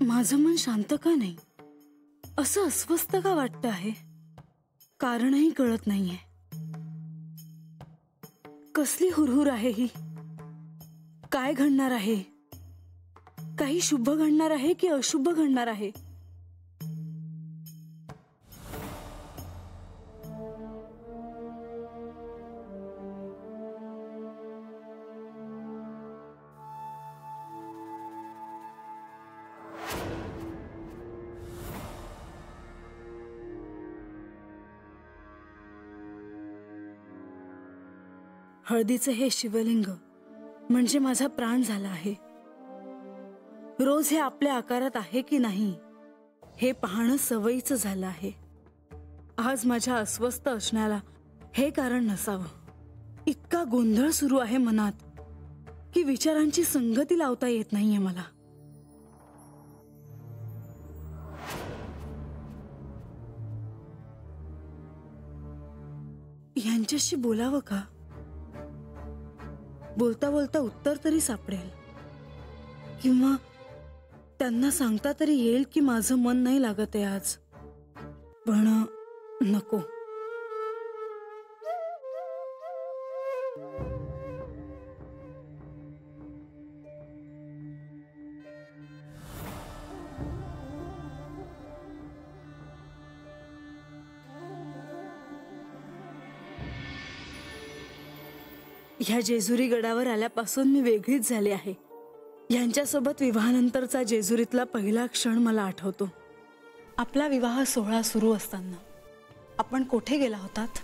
माझं मन शांत का नाही? असं अस्वस्थ का वाटतं आहे? कारणही कळत नाहीये. कसली हुरहुर आहे ही? काय घडणार आहे? काही शुभ घडणार आहे की अशुभ घडणार आहे? हळदीचे हे शिवलिंग म्हणजे माझा प्राण झाला आहे. रोज हे आपल्या आकारात आहे की नाही हे पाहणं सवयीचं झालं आहे. आज माझ्या अस्वस्थ असण्याला हे कारण नसावं. इतका गोंधळ सुरू आहे मनात की विचारांची संगती लावता येत नाहीये मला. यांच्याशी बोलावं का? बोलता बोलता उत्तर तरी सापडेल, किंवा त्यांना सांगता तरी येईल की माझं मन नाही लागत आहे आज. पण नको. ह्या जेजुरी गडावर आल्यापासून मी वेगळीच झाली आहे. यांच्यासोबत विवाहानंतरचा जेजुरीतला पहिला क्षण मला आठवतो. आपला विवाह सोहळा सुरू असताना आपण कोठे गेला होतात?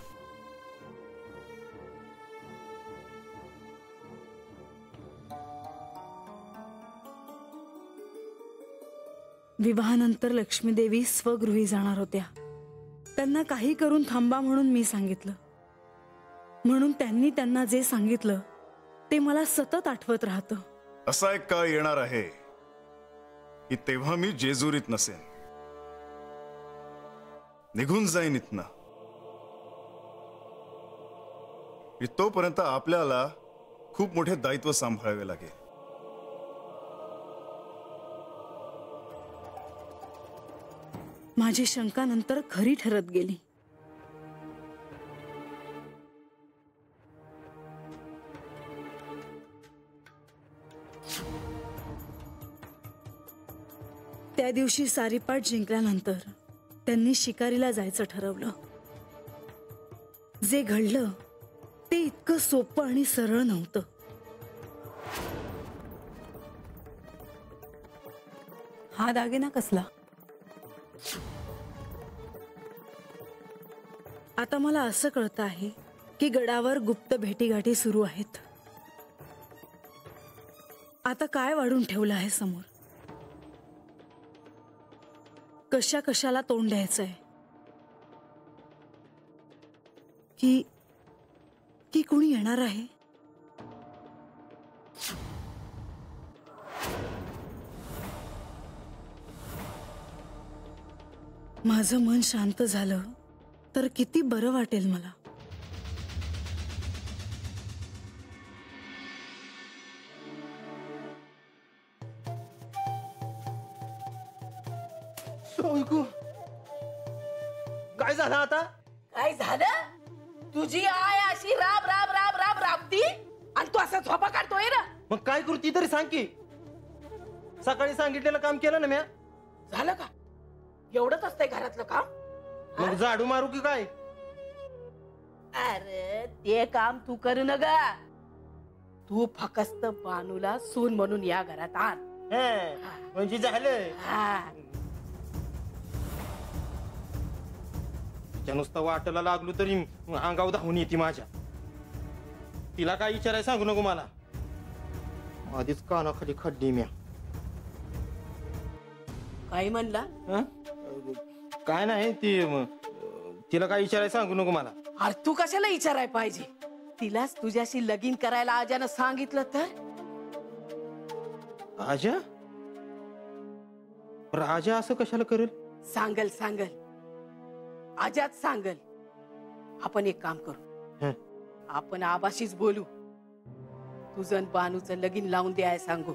विवाहानंतर लक्ष्मीदेवी स्वगृही जाणार होत्या. त्यांना काही करून थांबा म्हणून मी सांगितलं. म्हणून त्यांनी त्यांना जे सांगितलं ते मला सतत आठवत राहतं. असा एक काळ येणार आहे की तेव्हा मी जेजुरीत नसेन, निघून जाईन इथनं. तोपर्यंत आपल्याला खूप मोठे दायित्व सांभाळावे लागेल. माझी शंका नंतर खरी ठरत गेली. त्या दिवशी सारीपाट जिंकल्यानंतर त्यांनी शिकारीला जायचं ठरवलं. जे घडलं ते इतकं सोपं आणि सरळ नव्हतं. हा दागिना कसला? आता मला असं कळतं आहे की गडावर गुप्त भेटीगाठी सुरू आहेत. आता काय वाढून ठेवलं आहे समोर? कशा कशाला तोंड द्यायचंय? की कोणी येणार आहे? माझं मन शांत झालं तर किती बरं वाटेल मला. काय झालं आता? काय झालं? तुझी आय अशी राब राब राब राब राबती आणि तू असा झोपा काढतोय ना. मग काय करू ती तरी सांग की. सकाळी सांगितलेलं काम केलं ना म्या. झालं का? एवढंच असतंय घरातलं काम? मग झाडू मारू की काय? अरे ते काम तू कर न ग. तू फक्त बानूला सून म्हणून या घरात आण. म्हणजे झालं. नुसतं वाटायला लागलो तरी अंगाव धावून येते माझ्या. तिला काय विचारायला सांगू नको मला. आधीच कानाखाली खड्डी म्या. काय म्हणला? काय नाही ती तिला काय विचारायला सांगू नको मला. अरे तू कशाला विचाराय पाहिजे? तिलाच तुझ्याशी लगीन करायला आजानं सांगितलं तर? आजा? राजा असं कशाला करेल? सांगल सांगल. आजाच सांगल. आपण एक काम करू. आपण आबाशीच बोलू. तुझं बानूचं लगीन लावून द्याय सांगू.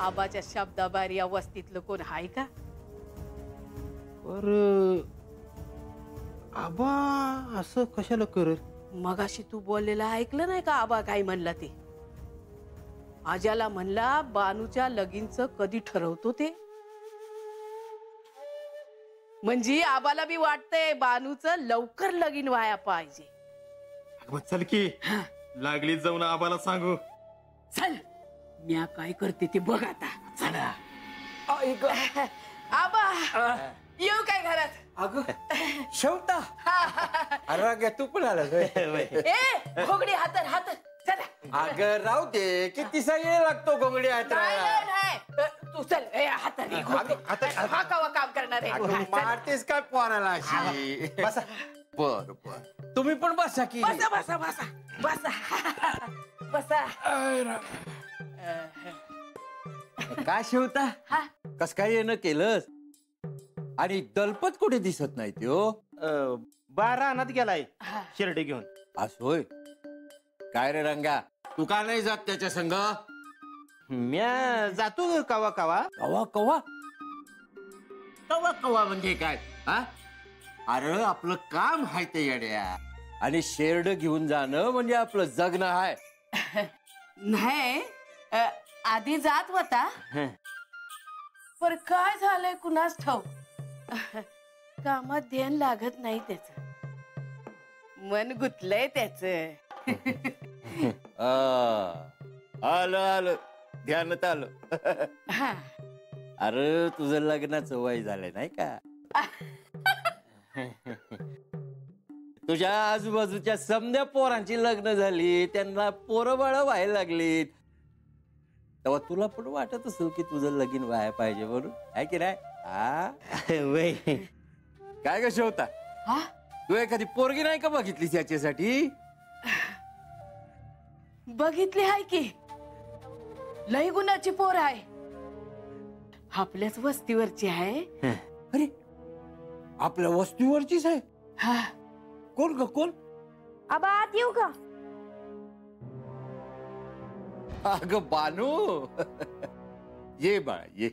आबाच्या शब्दाबाहेर या वस्तीतलं कोण हाय का? पर आबा असं कशाला करल? मगाशी तू बोललेलं ऐकलं नाही का आबा काय म्हणला ते? आज्याला म्हणला बानूच्या लगीनचं कधी ठरवतो ते? म्हणजे आबाला बी वाटतंय बानूचं लवकर लगीन व्हाया पाहिजे. मग चल की लागलीच जाऊन आबाला सांगू. चल म्या काय करते ते बघ आता. चला आबा येऊ काय घरात? अगं शेवटा अरे तू पण आलास ए घोगडी हातर हातर चला. अगं राहू दे किती वेळ लागतो घोंगडी हाताळायला. नाही तू चल हातर हा कवा काम करणार आहे? मारतेस काय पोराला अशी? बर बर तुम्ही पण बसा की. बसा बसा बसा बसा बसा. काय शेवता हा कस काय येणं केलंस आणि दलपत कुठे दिसत नाही त्यो? बारा अनात गेलाय शिर्डी घेऊन. असोय काय रे रंगा तू का नाही जात त्याच्या संग? म्या जातो कवा कवा. कवा कवा कवा कवा म्हणजे काय हा? अरे आपलं काम आहे ते येड्या आणि शेरड घेऊन जाणं म्हणजे आपलं जगणं आहे. नाही आधी जात होता पर काय झालंय कुणास ठाऊक कामात ध्यान लागत नाही त्याच. मन गुतलंय त्याच. आलं आलं ध्यानात आलं. अरे तुझं लग्नाचं वय झालंय नाही का? तुझ्या आजूबाजूच्या समध्या पोरांची लग्न झाली त्यांना पोरं बाळ व्हायला लागलीत तेव्हा तुला पण वाटत असेल की तुझं लगीन व्हायला पाहिजे म्हणून आहे की नाही? काय कशी होता तू एखादी पोरगी नाही का बघितलीस याच्यासाठी? बघितली हाय की लई गुणाची पोर आहे आपल्याच वस्तीवरची आहे. अरे आपल्या वस्तीवरचीच आहे? हा कोण ग कोण? आबा आत येऊ का? अगं बानू ये बाळा ये.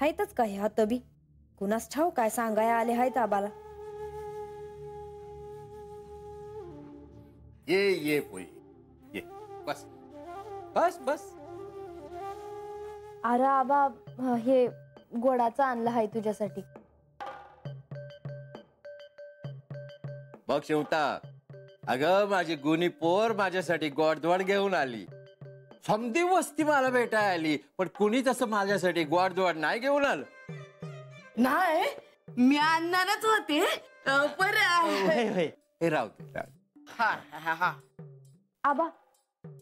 हायतच का ह्या तबी कुणास ठाऊ काय सांगाय आले हायत आबाला. ये ये पोई ये बस बस बस. अरे आबा हे गोडाचं आणलं हाय तुझ्यासाठी. बघ शेवता अगं माझी गुणी पोर माझ्यासाठी गोडधोड घेऊन आली. समधी वस्ती मला भेटायला आली पण कुणीच असं माझ्यासाठी गोडधोड नाही घेऊन आलं. नाही मी आणणारच होते पर हे राहू दे राहू दे. हा हा हा आबा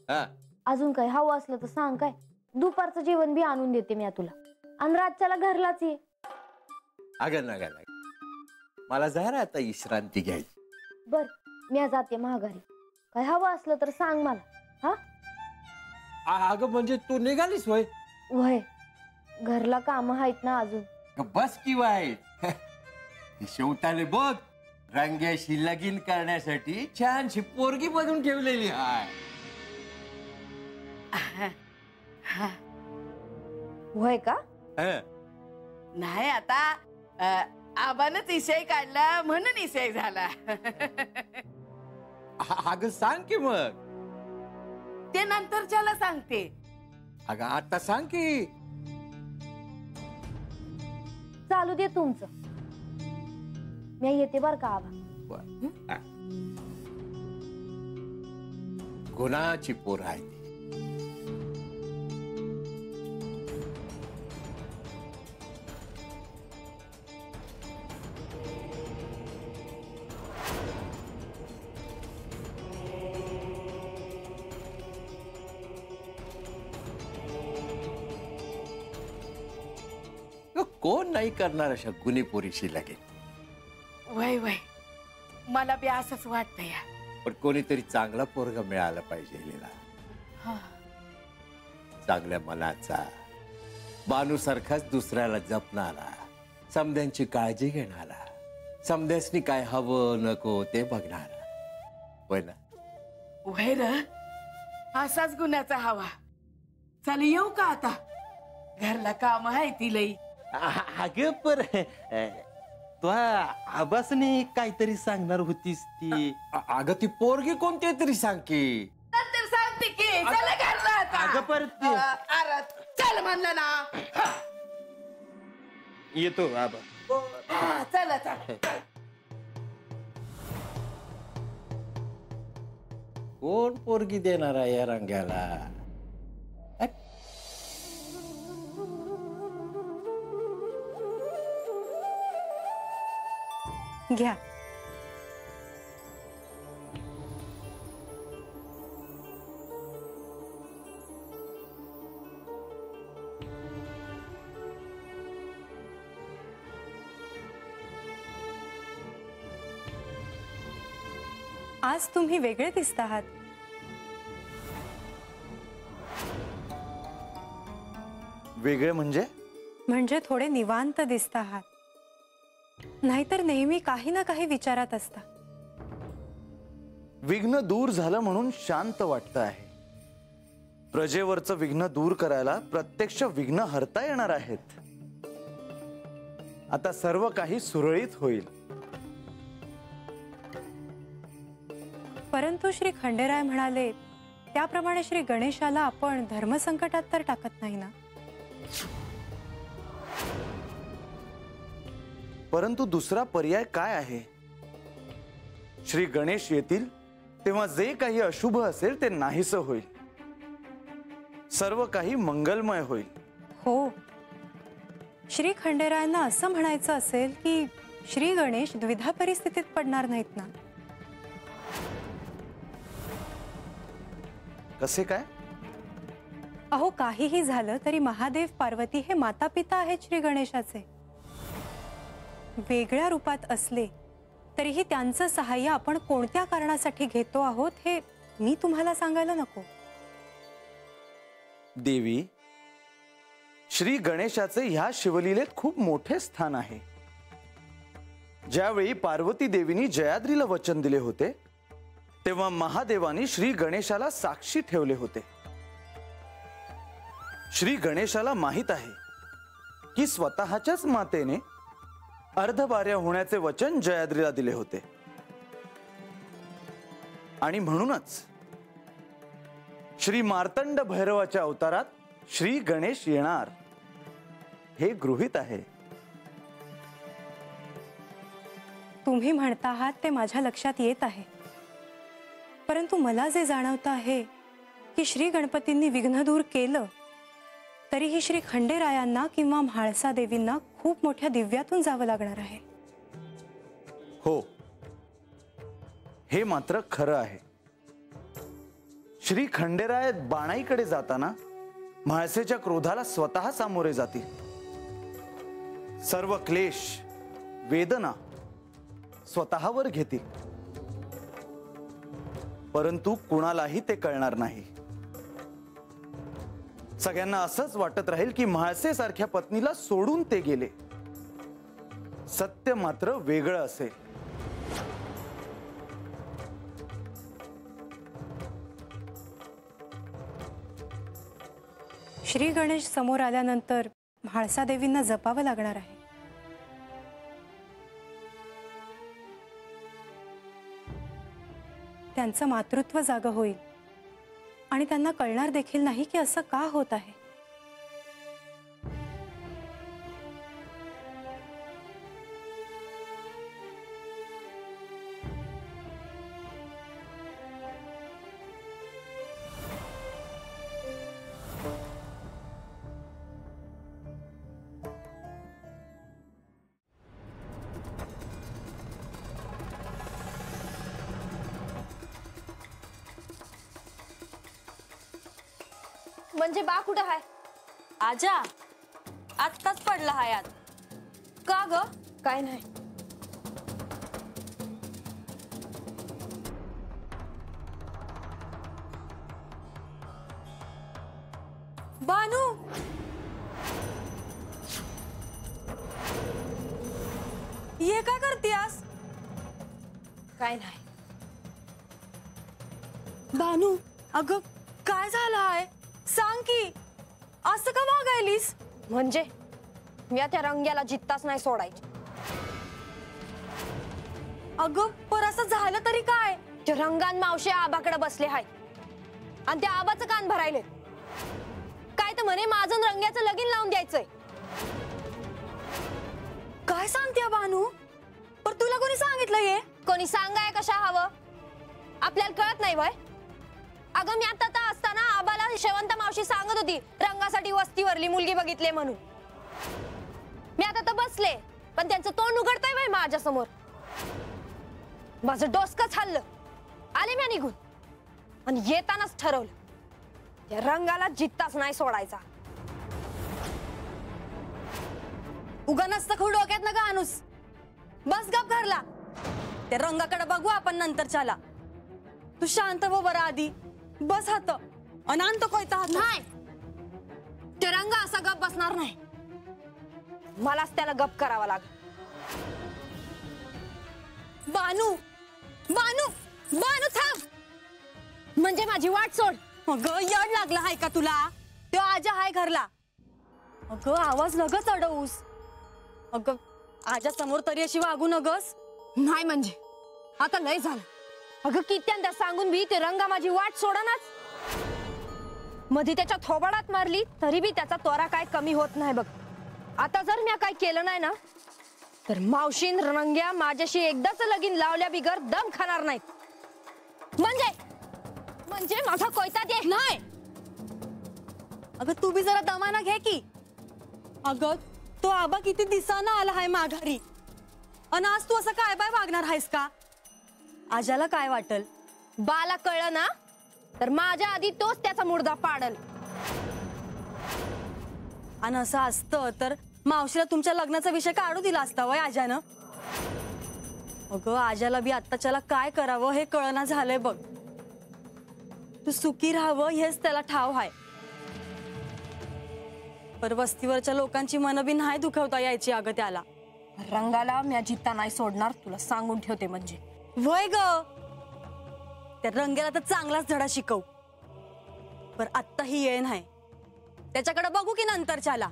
हा अजून काय हवं असलं तर सांग काय दुपारचं जेवण बी आणून देते मी तुला आणि रातच्याला घरलाच ये. अगं नका मला जरा आता विश्रांती घ्यायची. बर मी जाते महागारी काय हवं असलं तर सांग मला. हा अगं म्हणजे तू निघालीस वय? वय घरला काम आहेत ना अजून. बस की वाईट शेवटाने बघ रंग्याशी लगीन करण्यासाठी छानशी पोरगी बघून ठेवलेली आहे. वय का? नाही आता आबानच इशय काढला म्हणून इशय झाला. अगं सांग की मग. ते नंतरच्याला सांगते. अगं आता सांग की. चालू दे तुमचं मी येते बर का आबा. गुणाची पोर आहे ती. कोण नाही करणार अशा गुणी पोरीशी लगेच. वय वय मला बी असंच वाटतंय. पण कोणीतरी चांगला पोरगा मिळाला पाहिजे हिला. चांगल्या मनाचा बानू सारखाच दुसऱ्याला जपणारा समध्यांची काळजी घेणारा समध्यासनी काय हवं नको ते बघणारा. होय ना वैर असाच गुन्ह्याचा हवा. चल येऊ का आता? घरला काम आहे ती लई. अगं पर तो आबासने काहीतरी सांगणार होतीस ती. अगं ती पोरगी कोणती तरी सांग की. नंतर सांगते की. चला घरला आता. अगं परत ते. अरे चल म्हणलं ना. येतो आबा. चला चल. कोण पोरगी देणार आहे या रंग्याला? घ्या. आज तुम्ही वेगळे दिसत आहात. वेगळे म्हणजे थोडे निवांत दिसत आहात. नाहीतर नेहमी काही ना काही विचारात असता. विघ्न दूर झालं म्हणून शांत वाटतं आहे. प्रजेवरचं विघ्न दूर करायला प्रत्यक्ष विघ्न हरता येणार आहेत. आता सर्व काही सुरळीत होईल. परंतु श्री खंडेराय म्हणाले त्याप्रमाणे श्री गणेशाला आपण धर्मसंकटात तर टाकत नाही ना. परंतु दुसरा पर्याय काय आहे? श्री गणेश येतील तेव्हा जे काही अशुभ असेल ते नाहीसं होईल. सर्व काही मंगलमय होईल. हो, श्री खंडेरायांना असं म्हणायचं असेल की श्री गणेश द्विधा परिस्थितीत पडणार नाहीत ना. कसे काय? अहो, काहीही झालं तरी महादेव पार्वती हे माता पिता आहेत श्री गणेशाचे. वेगळ्या रूपात असले तरीही त्यांचं सहाय्य आपण कोणत्या कारणासाठी घेतो आहोत हे मी तुम्हाला सांगायला नको. देवी, श्री गणेशाचे ह्या शिवलीलेत खूप मोठे स्थान आहे. ज्यावेळी पार्वती देवीनी जयाद्रीला वचन दिले होते तेव्हा महादेवानी श्री गणेशाला साक्षी ठेवले होते. श्री गणेशाला माहित आहे की स्वतःच्याच मातेने अर्धभार्या होण्याचे वचन जयाद्रीला दिले होते. आणि म्हणूनच श्री मार्तंड भैरवाच्या अवतारात श्री गणेश येणार हे गृहीत आहे. तुम्ही म्हणता आहात ते माझ्या लक्षात येत आहे. परंतु मला जे जाणवतं आहे की श्री गणपतींनी विघ्न दूर केलं तरीही श्री खंडेरायांना किंवा म्हाळसा देवींना खूप मोठ्या दिव्यातून जावं लागणार आहे. हो, हे मात्र खरं आहे. श्री खंडेराय बाणाईकडे जाताना म्हाळसेच्या क्रोधाला स्वतः सामोरे जातील. सर्व क्लेश वेदना स्वतःवर घेतील. परंतु कुणालाही ते कळणार नाही. सगळ्यांना असंच वाटत राहील की म्हाळसे सारख्या पत्नीला सोडून ते गेले. सत्य मात्र वेगळं असेल. श्री गणेश समोर आल्यानंतर म्हाळसा देवींना जपावं लागणार आहे. त्यांचं मातृत्व जागं होईल आणि त्यांना कळणार देखील नाही की असं का होत आहे. म्हणजे बा कुठं आहे? आजा आत्ताच पडला हा यात. का ग? काय नाही. बानू, ये काय करतीयास? काय नाही. बानू, अगं काय झालं आहे सांग की, असं का वागायलीस? म्हणजे मी त्या रंग्याला जित्ताच नाही सोडायची. अगं पर असं झालं तरी काय? ते रंगान मावशी आबाकडे बसले हाय आणि त्या आबाचं कान भरायले. काय तर म्हणे माझं आणि रंग्याचं लगीन लावून द्यायचंय. काय सांगते बानू? पर तुला कोणी सांगितलं हे? कोणी सांगाय कशा हवं? आपल्याला कळत नाही वय? अगं मी आता असताना आबाला शेवंत मावशी सांगत होती रंगासाठी वस्तीवरली मुलगी बघितले म्हणून. मी आता तर बसले पण त्यांचं तोंड उघडतंय वय माझ्या समोर. माझं डोसकंच हल्लं. आले मी निघून आणि येतानाच ठरवलं त्या रंगाला जित्ताच नाही सोडायचा. उगा नसतं खूप डोक्यात नका आणूस. बस गप घरला. त्या रंगाकडे बघू आपण नंतर. चला तू शांत हो बरं आधी. बस हात अनंत कोयता हात. नाही ते रंगा असा गप बसणार नाही. मलाच त्याला गप करावा लागेल. बानू, बानू, बानू थांब. म्हणजे माझी वाट सोड. अगं यड लागला हाय का तुला? तो आजा हाय घरला. अगं आवाज लगच अडवूस. अगं आजा समोर तरी अशी वागू नगस. नाही म्हणजे आता लय झालं. अगं कित्यांदा सांगून बी ते रंगा माझी वाट सोडनाच. मध्ये त्याच्या थोबाडात मारली तरी बी त्याचा त्वरा काय कमी होत नाही बघ. आता जर मी काय केलं नाही ना तर मावशीन रंग्या माझ्याशी एकदाच लगीन लावल्या बिगर दम खाणार नाहीत. म्हणजे माझा कोयता दे. नाही अगं तू बी जरा दमाना घे की. अगं तो आबा किती दिसाना आला हाय माघारी आणि आज तू असं काय बाय वागणार आहेस का? आजाला काय वाटल? बाला कळलं ना तर माझ्या आधी तोच त्याचा मुर्दा पाडल. आणि असं असतं तर मावशीला तुमच्या लग्नाचा विषय काढू दिला असता वय आजानं. अगं आजाला बी आत्ताच्याला काय करावं हे कळना झालंय बघ. तू सुखी राहावं हेच त्याला ठाव हाय. पर वस्तीवरच्या लोकांची मन बी नाही दुखवता यायची अगं त्याला. रंगाला मी जित्ता नाही सोडणार तुला सांगून ठेवते. म्हणजे वय ग त्या रंगेला तर चांगलाच धडा शिकव. पर आत्ता ही ये नाही त्याच्याकडे बघू की नंतर. चला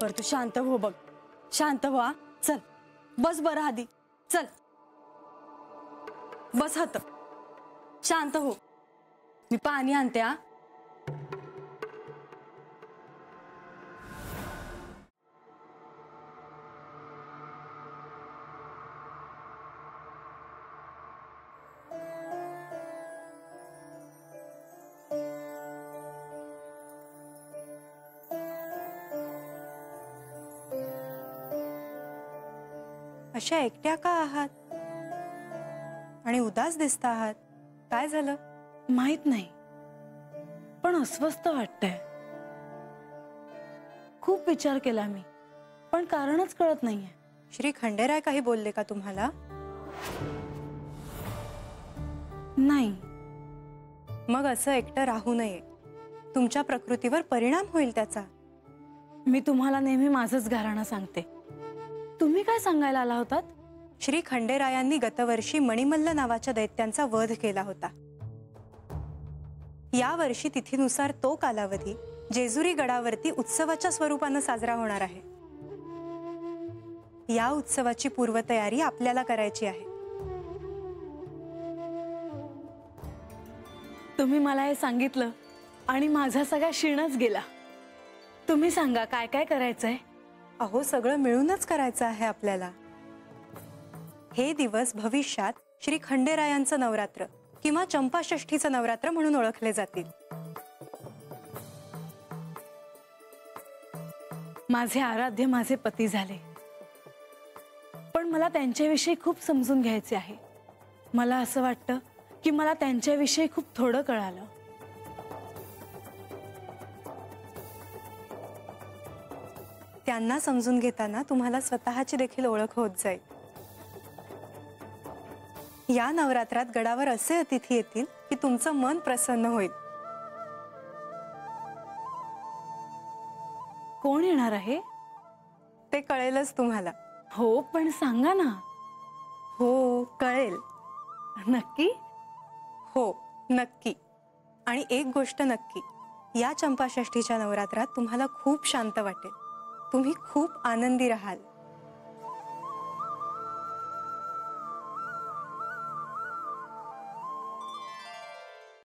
पर तू शांत हो बघ. शांत हो. चल बस बरं आधी. चल बस हात. शांत हो. मी पाणी आणते. हा अशा एकट्या का आहात आणि उदास दिसता आहात? काय झालं? माहित नाही पण अस्वस्थ वाटतंय. खूप विचार केला मी पण कारणच कळत नाहीये. श्री खंडेराय काही बोलले का तुम्हाला? नाही. मग असं एकटं राहू नये. तुमच्या प्रकृतीवर परिणाम होईल त्याचा. मी तुम्हाला नेहमी माझंच घराणं सांगते. तुम्ही काय सांगायला आला होतात? श्री खंडेरायांनी गतवर्षी मणिमल्ल नावाच्या दैत्यांचा वध केला होता. या वर्षी तिथीनुसार तो कालावधी जेजुरी गडावरती उत्सवाच्या स्वरूपानं साजरा होणार आहे. या उत्सवाची पूर्वतयारी आपल्याला करायची आहे. तुम्ही मला हे सांगितलं आणि माझा सगळा क्षीणच गेला. तुम्ही सांगा काय काय करायचंय? अहो सगळं मिळूनच करायचं आहे आपल्याला. हे दिवस भविष्यात श्री खंडेरायांचं नवरात्र किंवा चंपाषष्ठीचं नवरात्र म्हणून ओळखले जातील. माझे आराध्य माझे पती झाले पण मला त्यांच्याविषयी खूप समजून घ्यायचे आहे. मला असं वाटतं की मला त्यांच्याविषयी खूप थोडं कळालं. त्यांना समजून घेताना तुम्हाला स्वतःची देखील ओळख होत जाईल. या नवरात्रात गडावर असे अतिथी येतील की तुमचं मन प्रसन्न होईल. कोण येणार आहे ते कळेलच तुम्हाला. हो पण सांगा ना. हो कळेल. नक्की? हो, नक्की. आणि एक गोष्ट नक्की, या चंपाषष्ठीच्या नवरात्रात तुम्हाला खूप शांत वाटेल. तुम्ही खूप आनंदी राहाल.